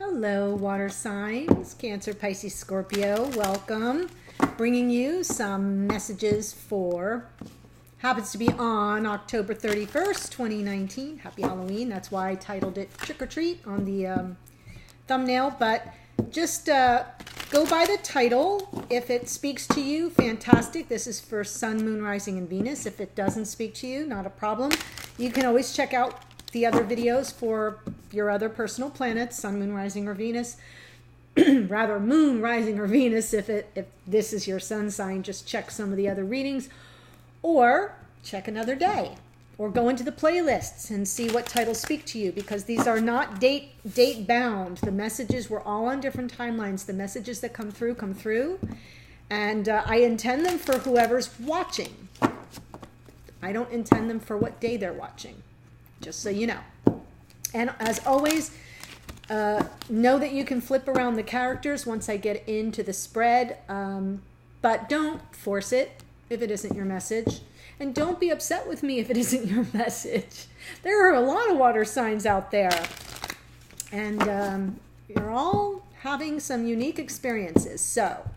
Hello, water signs, Cancer, Pisces, Scorpio. Welcome. Bringing you some messages for, happens to be on October 31st, 2019. Happy Halloween. That's why I titled it Trick or Treat on the thumbnail. But just go by the title. If it speaks to you, fantastic. This is for Sun, Moon, Rising, and Venus. If it doesn't speak to you, not a problem. You can always check out the other videos for your other personal planets, Sun, Moon, Rising, or Venus. Rather, Moon, Rising, or Venus. If this is your sun sign, just check some of the other readings, or check another day, or go into the playlists and see what titles speak to you, because these are not date bound. The messages were all on different timelines. The messages that come through, and I intend them for whoever's watching. I don't intend them for what day they're watching, just so you know. And as always, know that you can flip around the characters once I get into the spread, but don't force it if it isn't your message. And don't be upset with me if it isn't your message. There are a lot of water signs out there, and you're all having some unique experiences. So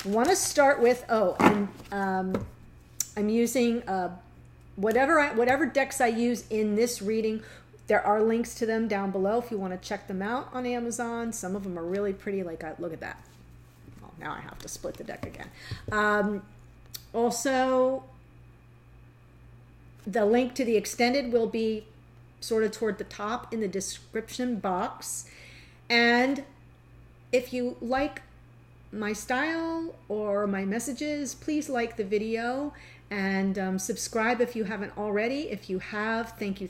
I want to start with, I'm using whatever decks I use in this reading. There are links to them down below if you want to check them out on Amazon. Some of them are really pretty. Like, look at that. Well, now I have to split the deck again. Also, the link to the extended will be sort of toward the top in the description box. And if you like my style or my messages, please like the video and subscribe if you haven't already. If you have, thank you.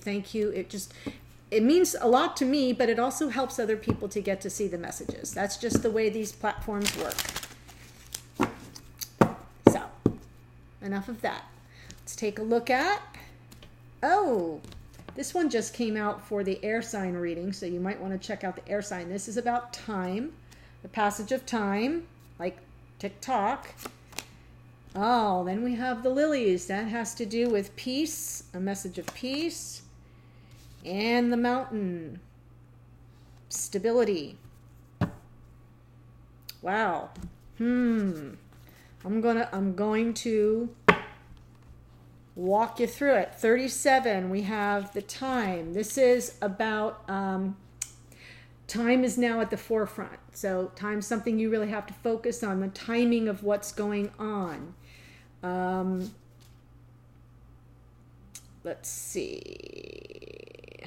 It means a lot to me, but it also helps other people to get to see the messages. That's just the way these platforms work. So, enough of that. Let's take a look at, this one just came out for the air sign reading, so you might want to check out the air sign. This is about time, the passage of time, like tick-tock. Oh, then we have the lilies. That has to do with peace, a message of peace. And the mountain, stability. Wow. I'm going to walk you through it. 37, we have the time. This is about time is now at the forefront. So time's something you really have to focus on, the timing of what's going on. Let's see.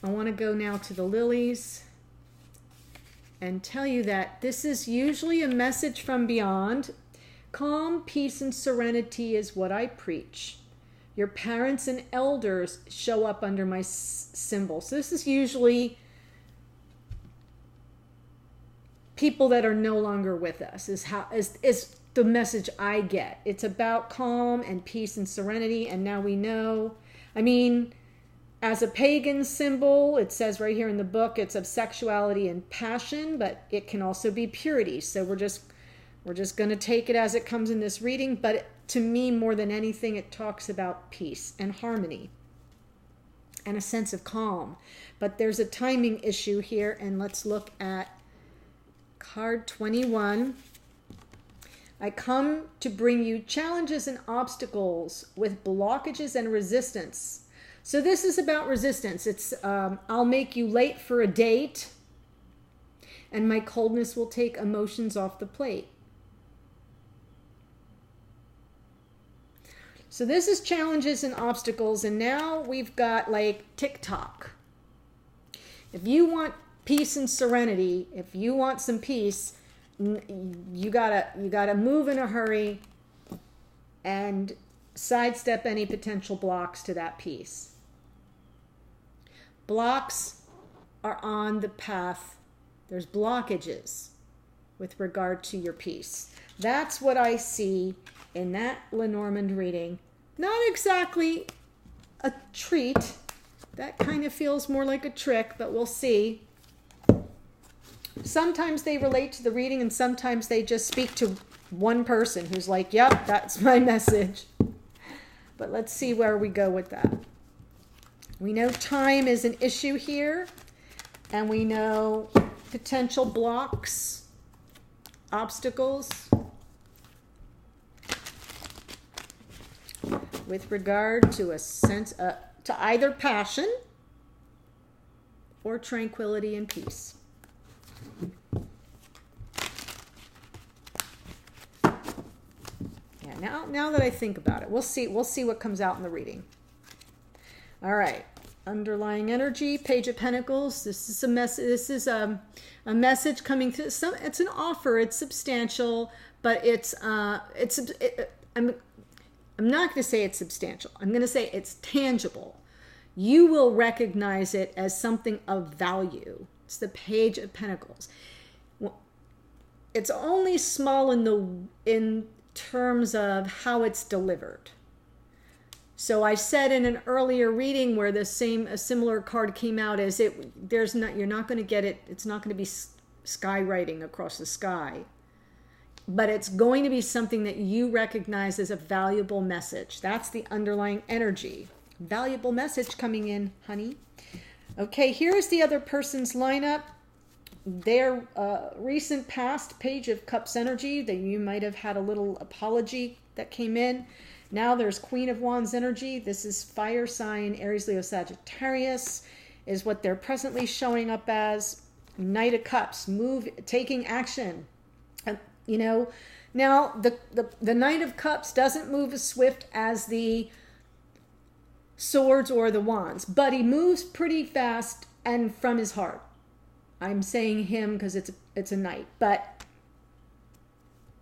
I want to go now to the lilies and tell you that this is usually a message from beyond. Calm, peace, and serenity is what I preach. Your parents and elders show up under my symbol. So this is usually people that are no longer with us, is the message I get. It's about calm and peace and serenity, and now we know. I mean, as a pagan symbol, it says right here in the book, it's of sexuality and passion, but it can also be purity. So we're just going to take it as it comes in this reading, but to me, more than anything, it talks about peace and harmony and a sense of calm. But there's a timing issue here, and let's look at card 21. I come to bring you challenges and obstacles with blockages and resistance. So this is about resistance. It's I'll make you late for a date, and my coldness will take emotions off the plate. So this is challenges and obstacles, and now we've got like tick-tock. If you want peace and serenity, if you want some peace, you gotta move in a hurry and sidestep any potential blocks to that peace. Blocks are on the path. There's blockages with regard to your peace. That's what I see in that Lenormand reading. Not exactly a treat. That kind of feels more like a trick, but we'll see. Sometimes they relate to the reading, and sometimes they just speak to one person who's like, yep, that's my message. But let's see where we go with that. We know time is an issue here. And we know potential blocks, obstacles with regard to a sense to either passion or tranquility and peace. Yeah, now that I think about it, we'll see what comes out in the reading. All right. Underlying energy, Page of Pentacles. This is a message coming through. It's an offer. It's substantial, but I'm not going to say it's substantial. I'm going to say it's tangible. You will recognize it as something of value. It's the Page of Pentacles. Well, it's only small in terms of how it's delivered. So I said in an earlier reading where a similar card came out, you're not going to get it. It's not going to be skywriting across the sky, but it's going to be something that you recognize as a valuable message. That's the underlying energy. Valuable message coming in, honey. Okay, here's the other person's lineup. Their recent past, Page of Cups energy, that you might have had a little apology that came in. Now there's Queen of Wands energy. This is fire sign, Aries, Leo, Sagittarius, is what they're presently showing up as. Knight of Cups, taking action. Now the Knight of Cups doesn't move as swift as the Swords or the Wands, but he moves pretty fast and from his heart. I'm saying him because it's a knight, but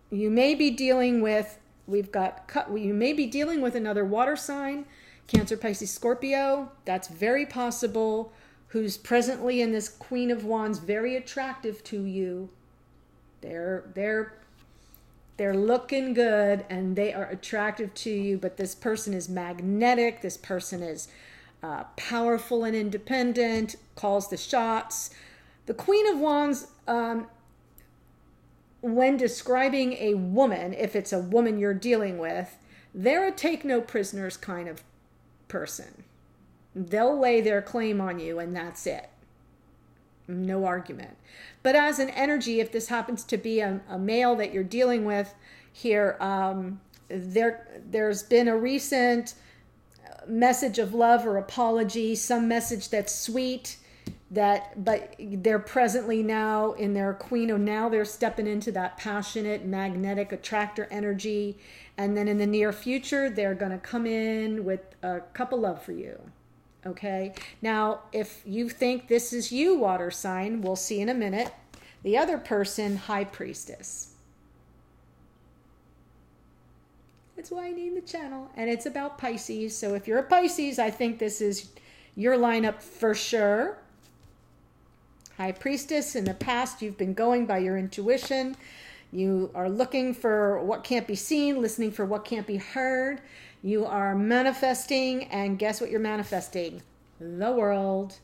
you may be dealing with. You may be dealing with another water sign, Cancer, Pisces, Scorpio. That's very possible. Who's presently in this Queen of Wands, very attractive to you. They're looking good and they are attractive to you. But this person is magnetic. This person is powerful and independent. Calls the shots. The Queen of Wands. When describing a woman, if it's a woman you're dealing with, they're a take no prisoners kind of person. They'll lay their claim on you and that's it. No argument. But as an energy, if this happens to be a male that you're dealing with here, there's been a recent message of love or apology, some message that's sweet, but they're presently now in their Queen of, now they're stepping into that passionate, magnetic attractor energy. And then in the near future, they're going to come in with a cup of love for you. Okay. Now, if you think this is you, water sign, we'll see in a minute. The other person, High Priestess. That's why I named the channel. And it's about Pisces. So if you're a Pisces, I think this is your lineup for sure. High Priestess, in the past, you've been going by your intuition. You are looking for what can't be seen, listening for what can't be heard. You are manifesting, and guess what you're manifesting? The world.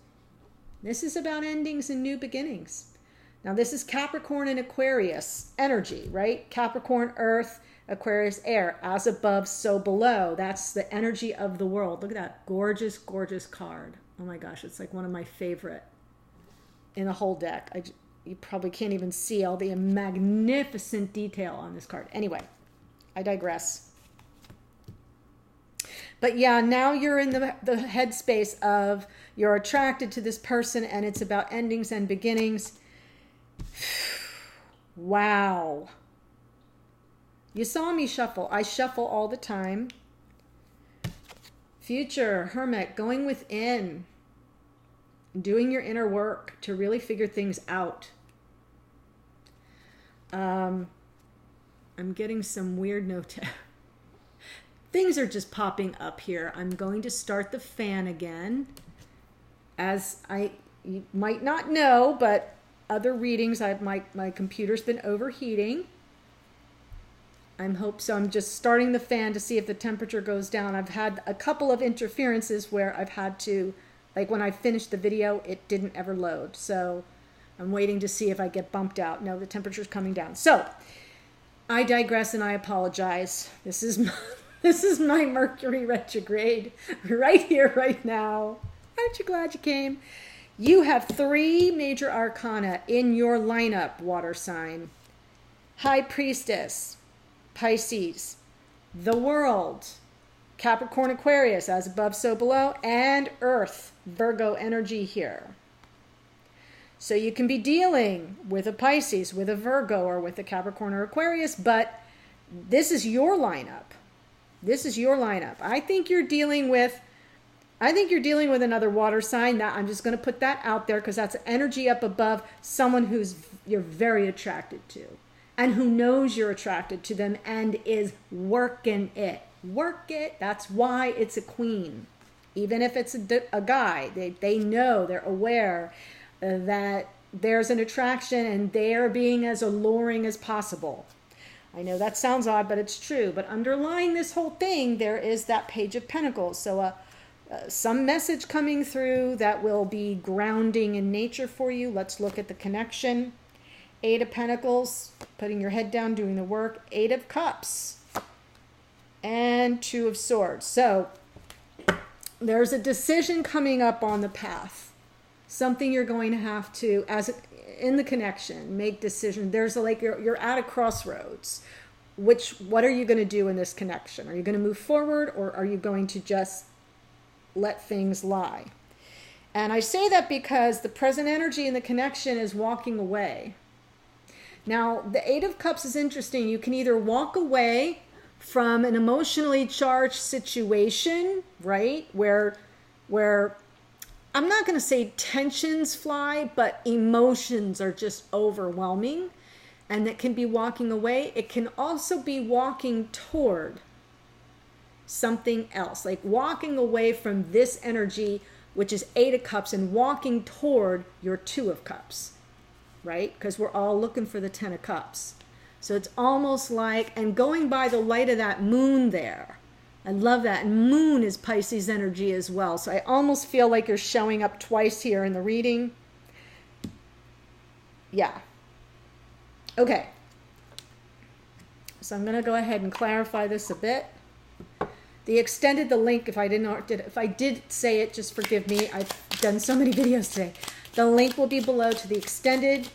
This is about endings and new beginnings. Now, this is Capricorn and Aquarius energy, right? Capricorn, earth, Aquarius, air. As above, so below. That's the energy of the world. Look at that gorgeous, gorgeous card. Oh my gosh, it's like one of my favorite in the whole deck. You probably can't even see all the magnificent detail on this card. Anyway, I digress. But yeah, now you're in the headspace of you're attracted to this person and it's about endings and beginnings. Wow. You saw me shuffle. I shuffle all the time. Future, Hermit, going within. Doing your inner work to really figure things out. I'm getting some weird note. Things are just popping up here. I'm going to start the fan again. You might not know, but other readings, my computer's been overheating. I'm just starting the fan to see if the temperature goes down. I've had a couple of interferences where I've had to, like when I finished the video, it didn't ever load. So I'm waiting to see if I get bumped out. No, the temperature's coming down. So I digress and I apologize. This is my Mercury retrograde right here, right now. Aren't you glad you came? You have 3 major arcana in your lineup, water sign. High Priestess, Pisces, the World, Capricorn, Aquarius, as above, so below, and Earth, Virgo energy here. So you can be dealing with a Pisces, with a Virgo, or with a Capricorn or Aquarius, but this is your lineup. This is your lineup. I think you're dealing with another water sign. Now, I'm just going to put that out there because that's energy up above, someone you're very attracted to and who knows you're attracted to them and is working it. Work it. That's why it's a queen. Even if it's a guy, they know, they're aware that there's an attraction and they're being as alluring as possible. I know that sounds odd, but it's true. But underlying this whole thing, there is that Page of Pentacles. So some message coming through that will be grounding in nature for you. Let's look at the connection. 8 of Pentacles, putting your head down, doing the work. 8 of Cups and 2 of Swords. So there's a decision coming up on the path. Something you're going to have to, in the connection, make decision. There's you're at a crossroads. What are you going to do in this connection? Are you going to move forward, or are you going to just let things lie? And I say that because the present energy in the connection is walking away. Now, the 8 of Cups is interesting. You can either walk away from an emotionally charged situation, right? Where I'm not going to say tensions fly, but emotions are just overwhelming, and that can be walking away. It can also be walking toward something else, like walking away from this energy, which is 8 of Cups, and walking toward your 2 of Cups, right? Because we're all looking for the 10 of Cups. So it's almost like, and going by the light of that moon there. I love that. And moon is Pisces energy as well. So I almost feel like you're showing up twice here in the reading. Yeah. Okay. So I'm going to go ahead and clarify this a bit. The link, if I did say it, just forgive me. I've done so many videos today. The link will be below to the extended.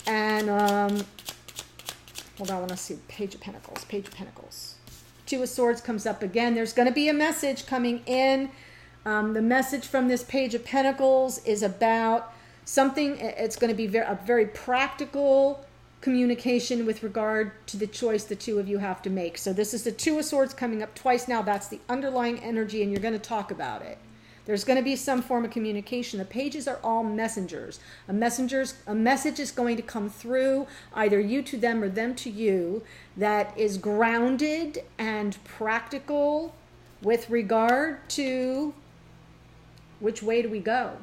And, hold on, I want to see Page of Pentacles. 2 of Swords comes up again. There's going to be a message coming in. The message from this Page of Pentacles is about something. It's going to be a very practical communication with regard to the choice the 2 of you have to make. So this is the 2 of Swords coming up twice now. That's the underlying energy, and you're going to talk about it. There's going to be some form of communication. The pages are all messengers. A message is going to come through, either you to them or them to you, that is grounded and practical with regard to which way do we go.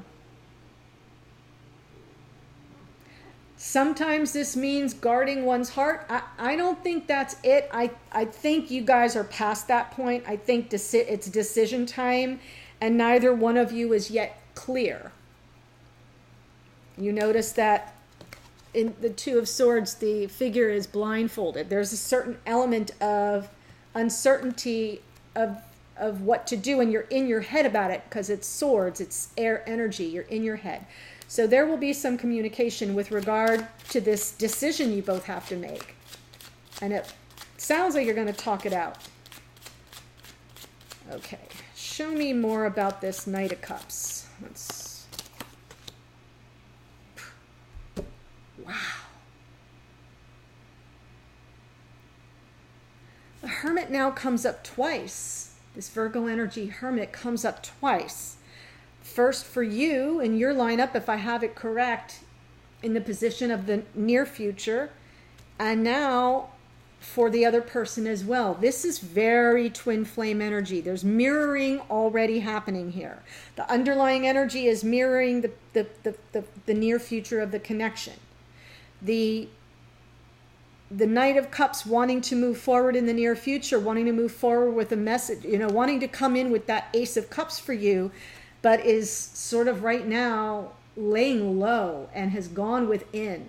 Sometimes this means guarding one's heart. I don't think that's it. I think you guys are past that point. I think it's decision time. And neither one of you is yet clear. You notice that in the 2 of Swords, the figure is blindfolded. There's a certain element of uncertainty of what to do, and you're in your head about it because it's swords, it's air energy, you're in your head. So there will be some communication with regard to this decision you both have to make. And it sounds like you're going to talk it out. Okay. Show me more about this Knight of Cups. Wow. The Hermit now comes up twice. This Virgo energy Hermit comes up twice. First for you in your lineup, if I have it correct, in the position of the near future. And now for the other person as well. This is very twin flame energy. There's mirroring already happening here. The underlying energy is mirroring the near future of the connection. The Knight of Cups wanting to move forward in the near future, wanting to move forward with a message, wanting to come in with that Ace of Cups for you, but is sort of right now laying low and has gone within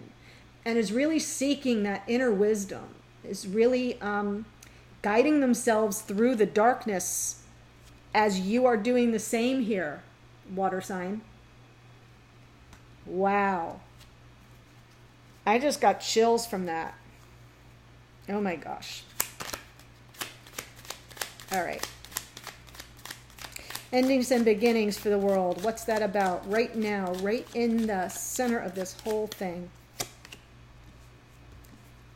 and is really seeking that inner wisdom. Is really guiding themselves through the darkness as you are doing the same here, water sign. Wow. I just got chills from that. Oh my gosh. All right. Endings and beginnings for the world. What's that about right now, right in the center of this whole thing?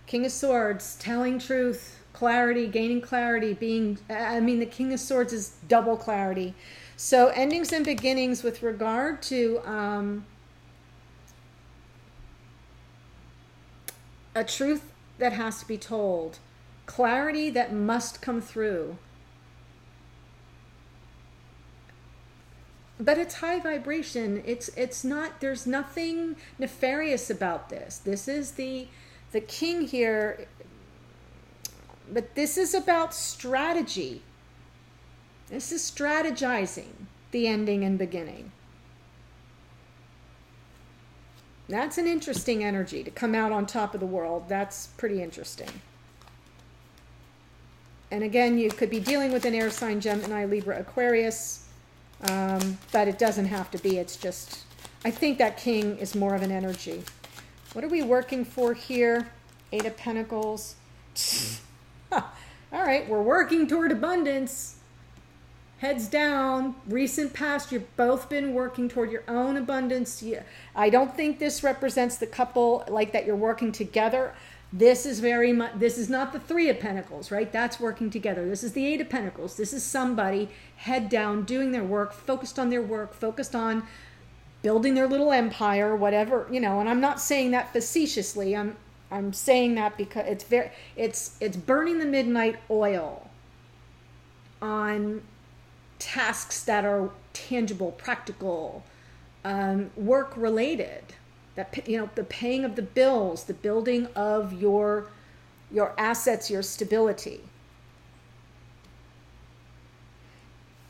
King of Swords, telling truth, clarity, gaining clarity, the King of Swords is double clarity. So endings and beginnings with regard to a truth that has to be told, clarity that must come through. But it's high vibration. It's not, there's nothing nefarious about this. This is the king here, but this is about strategy. This is strategizing the ending and beginning. That's an interesting energy to come out on top of the world. That's pretty interesting. And again, you could be dealing with an air sign, Gemini, Libra, Aquarius, but it doesn't have to be. It's just, I think that king is more of an energy. What are we working for here? Eight of Pentacles. All right, we're working toward abundance. Heads down. Recent past, you've both been working toward your own abundance. I don't think this represents the couple like that you're working together. This is very much, this is not the Three of Pentacles, right? That's working together. This is the Eight of Pentacles. This is somebody head down, doing their work, focused on their work, focused on building their little empire, whatever, you know. And I'm not saying that facetiously. I'm saying that because it's burning the midnight oil on tasks that are tangible, practical, work related. That, you know, the paying of the bills, the building of your assets, your stability.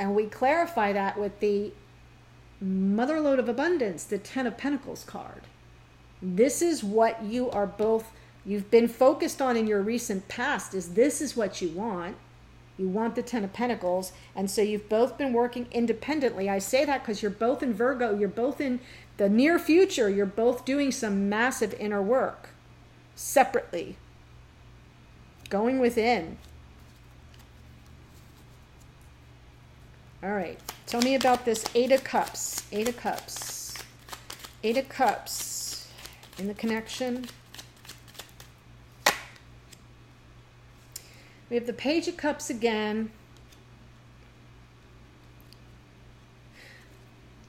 And we clarify that with the Motherlode of Abundance, the Ten of Pentacles card. This is what you are both, you've been focused on in your recent past, is this is what you want. You want the Ten of Pentacles, and so you've both been working independently. I say that because you're both in Virgo, you're both in the near future, you're both doing some massive inner work separately, going within. All right, tell me about this Eight of Cups. Eight of Cups. Eight of Cups in the connection. We have the Page of Cups again.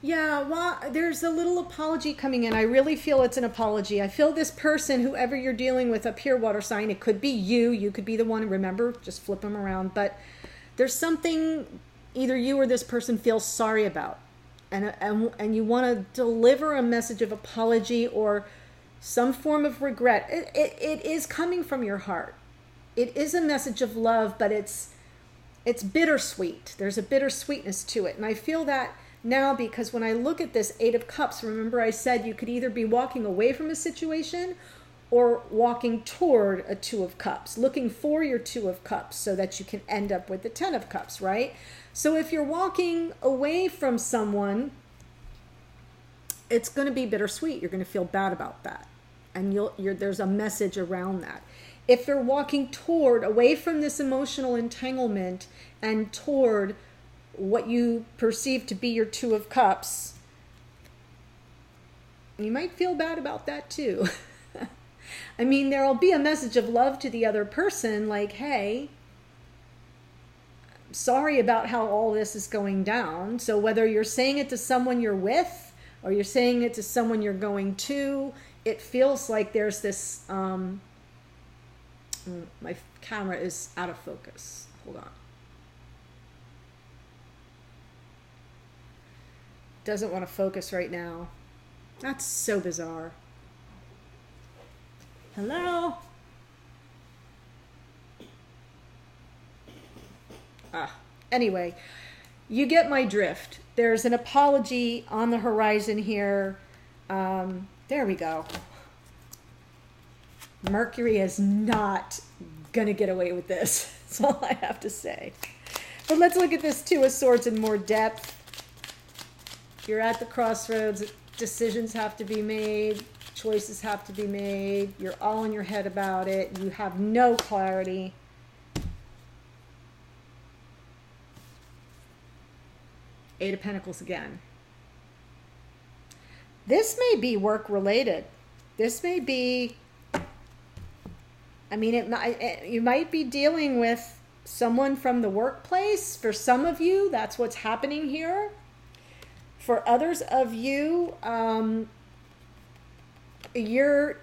Yeah, well, there's a little apology coming in. I really feel it's an apology. I feel this person, whoever you're dealing with up here, water sign, it could be you. You could be the one. Remember, just flip them around. But there's something either you or this person feels sorry about. And you want to deliver a message of apology or some form of regret. It is coming from your heart. It is a message of love, but it's bittersweet. There's a bittersweetness to it. And I feel that now because when I look at this Eight of Cups, remember I said you could either be walking away from a situation or walking toward a Two of Cups, looking for your Two of Cups so that you can end up with the Ten of Cups, right? So if you're walking away from someone, it's going to be bittersweet. You're going to feel bad about that. And there's a message around that. If you're walking toward, away from this emotional entanglement and toward what you perceive to be your Two of Cups, you might feel bad about that too. I mean, there'll be a message of love to the other person, like, hey, sorry about how all this is going down. So whether you're saying it to someone you're with or you're saying it to someone you're going to, it feels like there's this... my camera is out of focus. Hold on. Doesn't want to focus right now. That's so bizarre. Hello? Anyway, you get my drift. There's an apology on the horizon here. There we go. Mercury is not going to get away with this. That's all I have to say. But let's look at this Two of Swords in more depth. You're at the crossroads. decisions have to be made, choices have to be made, you're all in your head about it, you have no clarity. Eight of Pentacles again. This may be work related. This may be, I mean, you might be dealing with someone from the workplace. For some of you, that's what's happening here. For others of you, you're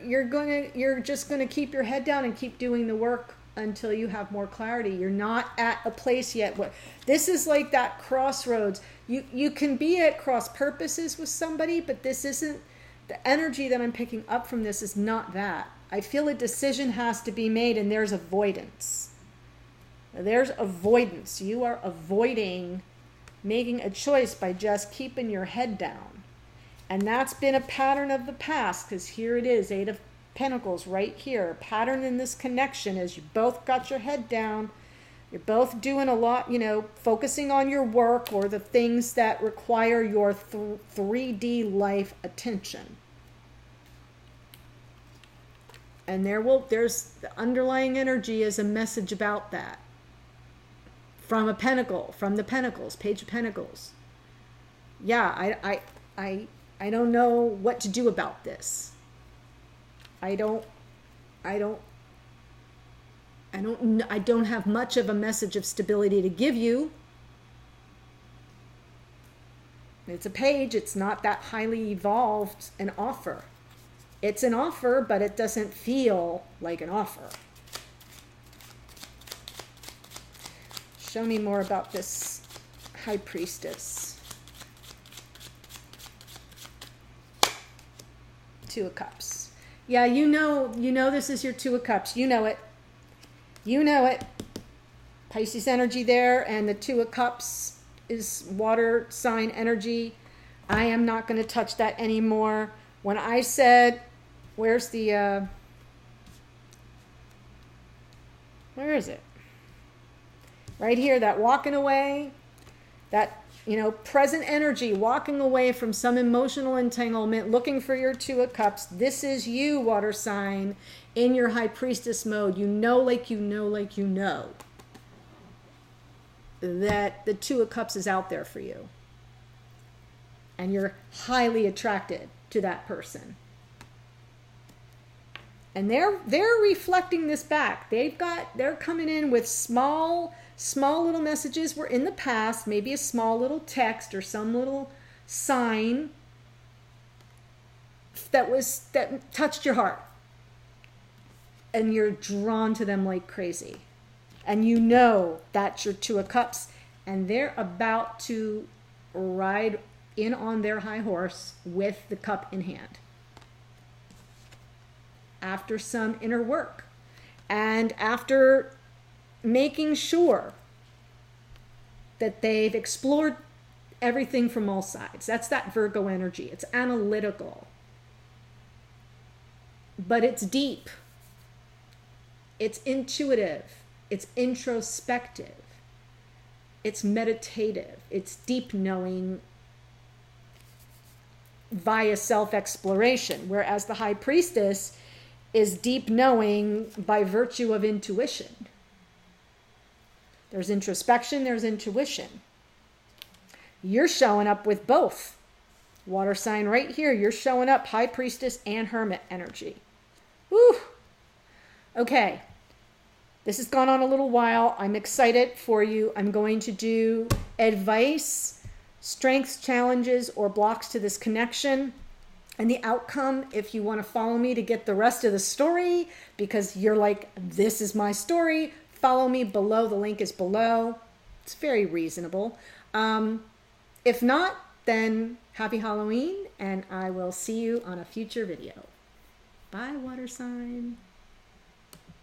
just gonna keep your head down and keep doing the work until you have more clarity. You're not at a place yet. This is like that crossroads. You can be at cross purposes with somebody, but this isn't the energy that I'm picking up from this. Is not that. I feel a decision has to be made, and there's avoidance. There's avoidance. You are avoiding making a choice by just keeping your head down. And that's been a pattern of the past, because here it is, Eight of Pentacles right here. Pattern in this connection is you both got your head down. You're both doing a lot, you know, focusing on your work or the things that require your 3D life attention. And there's the underlying energy is a message about that. From a pentacle, from the Pentacles, Page of Pentacles. Yeah, I don't know what to do about this. I don't have much of a message of stability to give you. It's a page, it's not that highly evolved an offer. It's an offer, but it doesn't feel like an offer. Show me more about this High Priestess. Two of Cups. Yeah, you know this is your Two of Cups. You know it. You know it. Pisces energy there, and the Two of Cups is water sign energy. I am not going to touch that anymore. When I said, where's the, where is it? Right here, that walking away, that, you know, present energy, walking away from some emotional entanglement, looking for your Two of Cups. This is you, water sign, in your High Priestess mode. You know, like you know, like you know, that the Two of Cups is out there for you. And you're highly attracted to that person. And they're reflecting this back. They're coming in with small little messages were in the past, maybe a small little text or some little sign that touched your heart. And you're drawn to them like crazy. And you know that's your Two of Cups, and they're about to ride in on their high horse with the cup in hand. After some inner work. And after making sure that they've explored everything from all sides. That's that Virgo energy. It's analytical. But it's deep. It's intuitive. It's introspective. It's meditative. It's deep knowing via self-exploration. Whereas the High Priestess is deep knowing by virtue of intuition. There's introspection, there's intuition. You're showing up with both. Water sign right here, you're showing up High Priestess and Hermit energy. Woo! Okay, this has gone on a little while. I'm excited for you. I'm going to do advice, strengths, challenges, or blocks to this connection. And the outcome, if you want to follow me to get the rest of the story, because you're like, this is my story, follow me below. The link is below. It's very reasonable. If not, then happy Halloween, and I will see you on a future video. Bye, water sign.